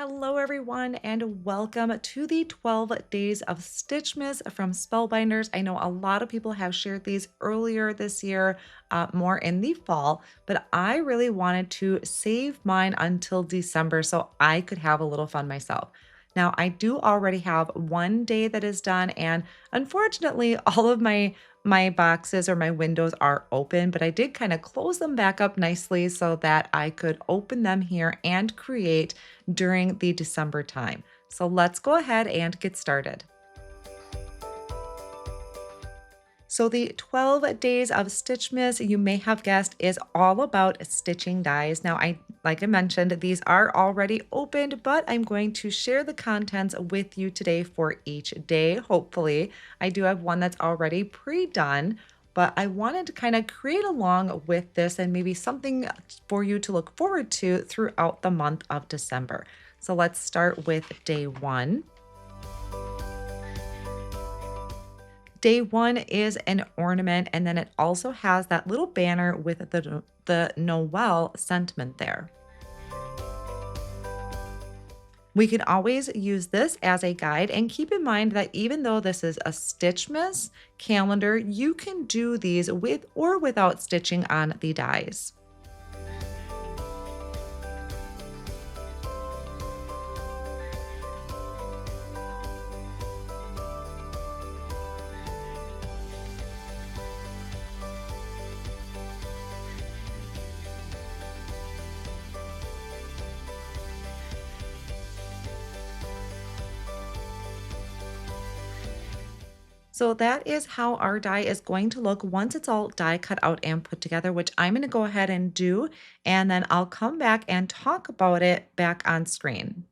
Hello everyone and welcome to the 12 Days of Stitchmas from Spellbinders. I know a lot of people have shared these earlier this year, more in the fall, but I really wanted to save mine until December so I could have a little fun myself. Now, I do already have one day that is done, and unfortunately, all of my boxes or my windows are open, but I did kind of close them back up nicely so that I could open them here and create during the December time. So let's go ahead and get started. So the 12 Days of Stitchmas, you may have guessed, is all about stitching dies. Now, like I mentioned, these are already opened, but I'm going to share the contents with you today for each day, hopefully. I do have one that's already pre-done, but I wanted to kind of create along with this and maybe something for you to look forward to throughout the month of December. So let's start with day one. Day one is an ornament, and then it also has that little banner with the Noel sentiment there. We can always use this as a guide, and keep in mind that even though this is a Stitchmas calendar, you can do these with or without stitching on the dies. So that is how our die is going to look once it's all die cut out and put together, which I'm going to go ahead and do, and then I'll come back and talk about it back on screen.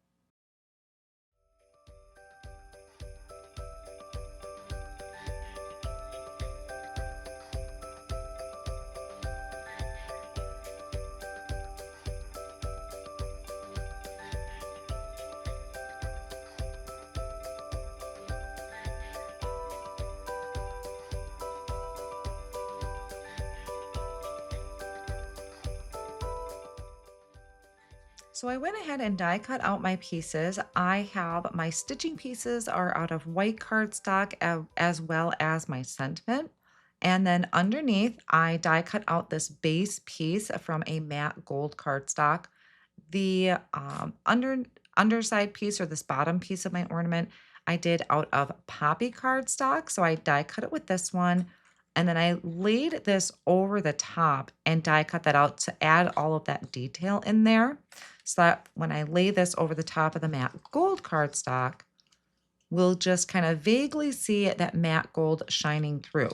So I went ahead and die cut out my pieces. I have my stitching pieces are out of white cardstock as well as my sentiment. And then underneath, I die cut out this base piece from a matte gold cardstock. The underside piece, or this bottom piece of my ornament, I did out of poppy cardstock. So I die cut it with this one. And then I laid this over the top and die cut that out to add all of that detail in there. So that when I lay this over the top of the matte gold cardstock, we'll just kind of vaguely see that matte gold shining through.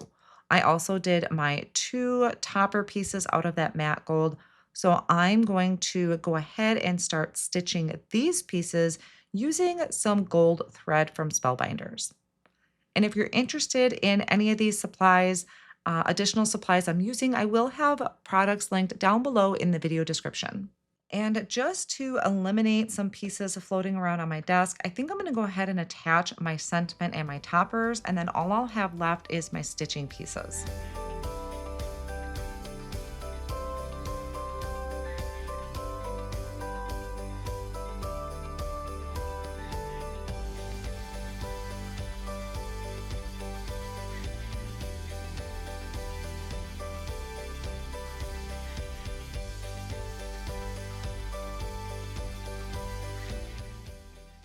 I also did my two topper pieces out of that matte gold. So I'm going to go ahead and start stitching these pieces using some gold thread from Spellbinders. And if you're interested in any of these supplies, additional supplies I'm using, I will have products linked down below in the video description. And just to eliminate some pieces floating around on my desk, I think I'm going to go ahead and attach my sentiment and my toppers, and then all I'll have left is my stitching pieces.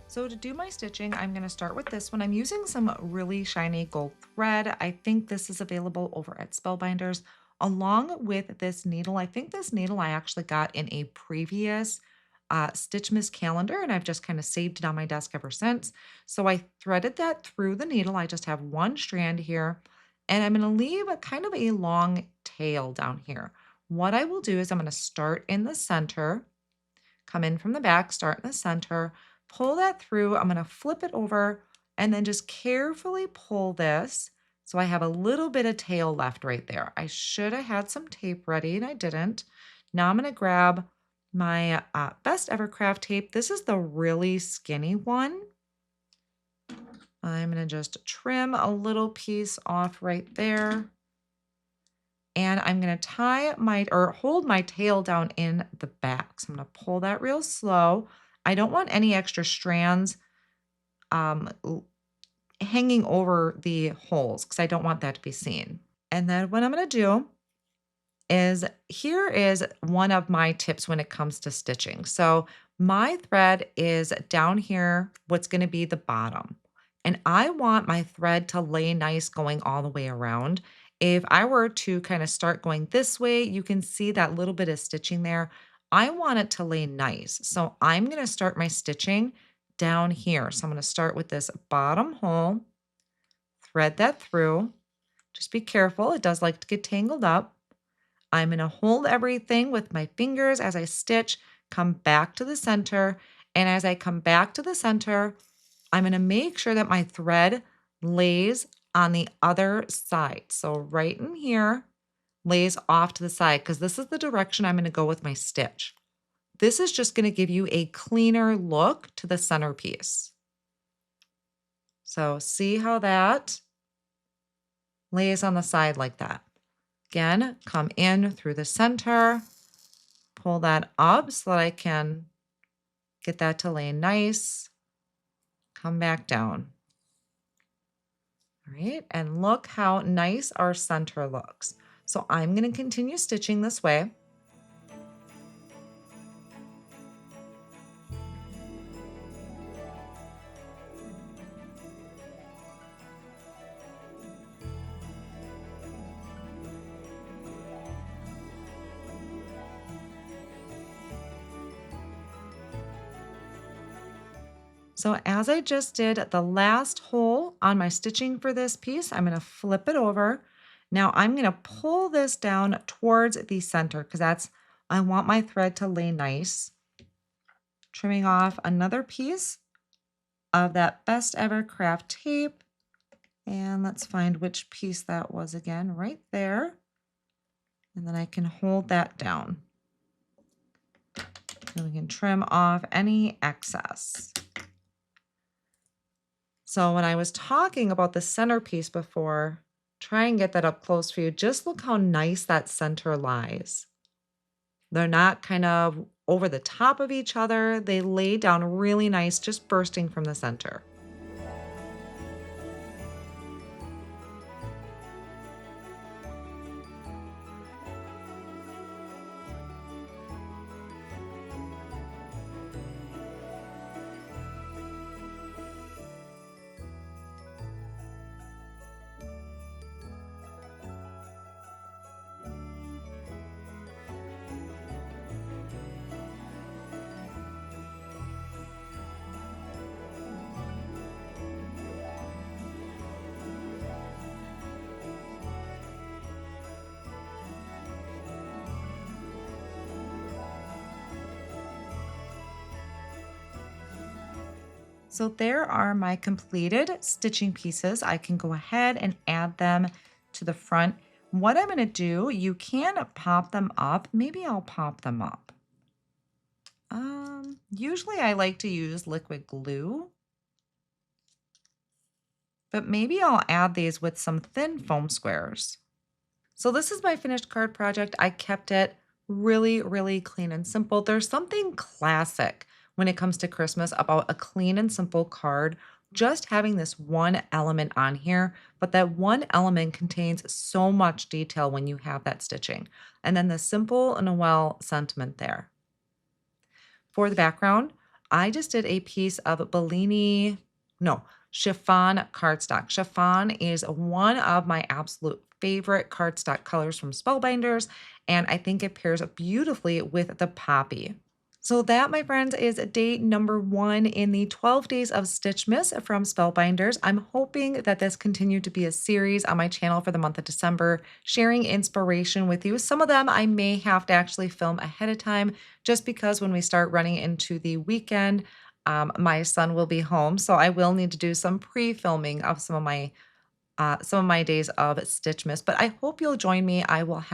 So to do my stitching, I'm going to start with this one. I'm using some really shiny gold thread. I think this is available over at Spellbinders, along with this needle. I think this needle I actually got in a previous Stitchmiss calendar, and I've just kind of saved it on my desk ever since. So I threaded that through the needle. I just have one strand here, and I'm going to leave a kind of a long tail down here. What I will do is I'm going to start in the center, come in from the back, start in the center, pull that through. I'm going to flip it over and then just carefully pull this. So I have a little bit of tail left right there. I should have had some tape ready and I didn't. Now I'm going to grab my Best Ever Craft tape. This is the really skinny one. I'm going to just trim a little piece off right there. And I'm going to hold my tail down in the back. So I'm going to pull that real slow. I don't want any extra strands um, hanging over the holes because I don't want that to be seen. And then what I'm going to do is here is one of my tips when it comes to stitching. So my thread is down here, what's going to be the bottom. And I want my thread to lay nice going all the way around. If I were to kind of start going this way, you can see that little bit of stitching there. I want it to lay nice. So I'm going to start my stitching down here. So I'm going to start with this bottom hole, thread that through. Just be careful. It does like to get tangled up. I'm going to hold everything with my fingers as I stitch, come back to the center. And as I come back to the center, I'm going to make sure that my thread lays on the other side. So right in here, lays off to the side because this is the direction I'm going to go with my stitch. This is just going to give you a cleaner look to the centerpiece. So see how that lays on the side like that. Again, come in through the center, pull that up so that I can get that to lay nice. Come back down. All right, and look how nice our center looks. So I'm going to continue stitching this way. So as I just did the last hole on my stitching for this piece, I'm going to flip it over. Now I'm going to pull this down towards the center because I want my thread to lay nice. Trimming off another piece of that Best Ever Craft tape. And let's find which piece that was again, right there. And then I can hold that down. And we can trim off any excess. So when I was talking about the centerpiece before, try and get that up close for you. Just look how nice that center lies. They're not kind of over the top of each other. They lay down really nice, just bursting from the center. So there are my completed stitching pieces. I can go ahead and add them to the front. What I'm going to do, you can pop them up. Maybe I'll pop them up. Usually I like to use liquid glue, but maybe I'll add these with some thin foam squares. So this is my finished card project. I kept it really, really clean and simple. There's something classic when it comes to Christmas about a clean and simple card, just having this one element on here, but that one element contains so much detail when you have that stitching. And then the simple Noel sentiment there. For the background, I just did a piece of Chiffon cardstock. Chiffon is one of my absolute favorite cardstock colors from Spellbinders, and I think it pairs beautifully with the poppy. So that, my friends, is day number 1 in the 12 Days of Stitchmas from Spellbinders. I'm hoping that this continued to be a series on my channel for the month of December, sharing inspiration with you. Some of them I may have to actually film ahead of time, just because when we start running into the weekend, my son will be home. So I will need to do some pre-filming of some of my days of Stitchmas, but I hope you'll join me. I will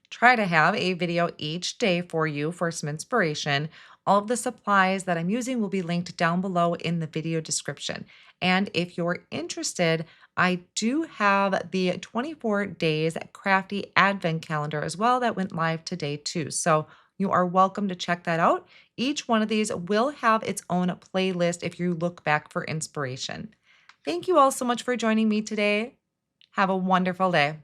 try to have a video each day for you for some inspiration. All of the supplies that I'm using will be linked down below in the video description. And if you're interested, I do have the 24 days crafty advent calendar as well that went live today too. So you are welcome to check that out. Each one of these will have its own playlist if you look back for inspiration. Thank you all so much for joining me today. Have a wonderful day.